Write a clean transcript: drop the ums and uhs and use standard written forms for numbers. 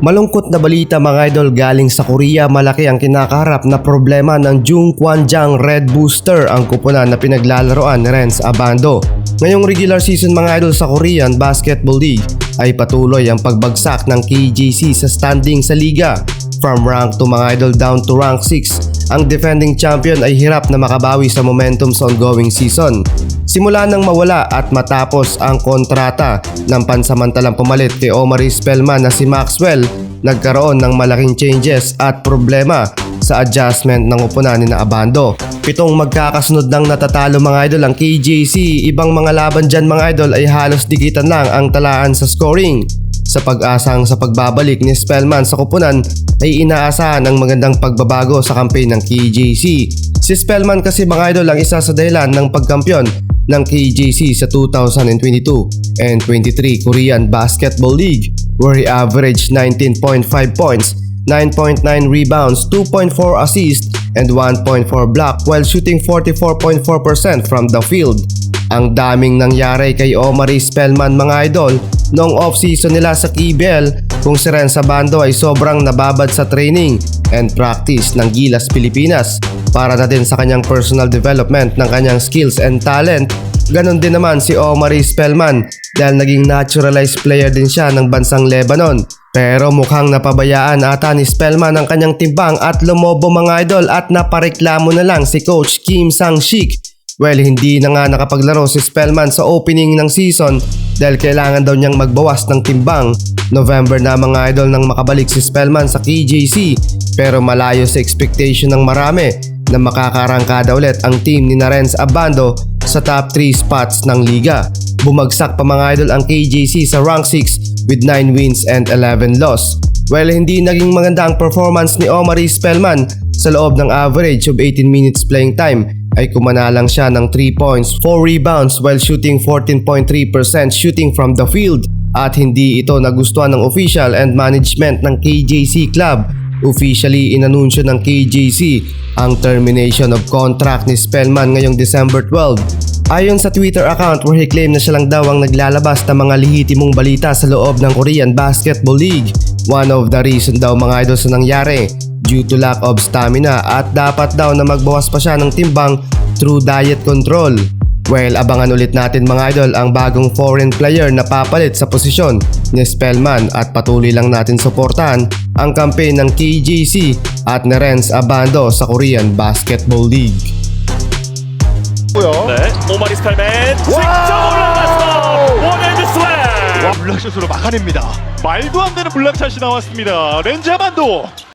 Malungkot na balita mga idol galing sa Korea. Malaki ang kinakaharap na problema ng Jungkwanjang Red Booster, ang kupunan na pinaglalaroan ni Renz Abando. Ngayong regular season mga idol sa Korean Basketball League ay patuloy ang pagbagsak ng KJC sa standing sa liga. From rank 2 mga idol down to rank 6, ang defending champion ay hirap na makabawi sa momentum sa ongoing season. Simula nang mawala at matapos ang kontrata ng pansamantalang pumalit kay Omari Spellman na si Maxwell, nagkaroon ng malaking changes at problema sa adjustment ng upunan ni Abando. 7 magkakasunod ng natatalo mga idol ang KJC. Ibang mga laban dyan mga idol ay halos dikitan lang ang talaan sa scoring. Sa pag-asang sa pagbabalik ni Spellman sa kupunan ay inaasahan ang magandang pagbabago sa campaign ng KJC. Si Spellman kasi mga idol ang isa sa dahilan ng pagkampiyon ng KJC sa 2022 and 23 Korean Basketball League, where he averaged 19.5 points, 9.9 rebounds, 2.4 assists, and 1.4 block while shooting 44.4% from the field. Ang daming nangyari kay Omari Spellman mga idol noong off-season nila sa KBL, kung si Renz Abando ay sobrang nababad sa training and practice ng Gilas Pilipinas para na din sa kanyang personal development ng kanyang skills and talent. Ganon din naman si Omari Spellman dahil naging naturalized player din siya ng bansang Lebanon. Pero mukhang napabayaan ata ni Spellman ang kanyang timbang at lumobo mga idol at napareklamo na lang si Coach Kim Sang-sik. Well, hindi na nga nakapaglaro si Spellman sa opening ng season dahil kailangan daw niyang magbawas ng timbang. November na mga idol nang makabalik si Spellman sa KJC, pero malayo sa expectation ng marami na makakarangkada ulit ang team ni Renz Abando sa top 3 spots ng liga. Bumagsak pa mga idol ang KJC sa rank 6 with 9 wins and 11 loss. Well, hindi naging maganda ang performance ni Omari Spellman. Sa loob ng average of 18 minutes playing time ay kumanalang siya ng 3 points, 4 rebounds while shooting 14.3% shooting from the field. At hindi ito nagustuhan ng official and management ng KJC club. Officially inanunsyo ng KJC ang termination of contract ni Spellman ngayong December 12. Ayon sa Twitter account where he claimed na siya lang daw ang naglalabas ng mga lehitimong balita sa loob ng Korean Basketball League. One of the reason daw mga idol sa nangyari due to lack of stamina at dapat daw na magbawas pa siya ng timbang through diet control. Well, abangan ulit natin mga idol ang bagong foreign player na papalit sa posisyon ni Spellman at patuloy lang natin suportahan ang campaign ng KJC at ni Renz Abando sa Korean Basketball League. 네, 오마리 스펠맨 직접 올라갔어. 원핸드 슬램. 블락샷으로 막아냅니다. 말도 안 되는 블락샷이 나왔습니다. 렌즈 아반도.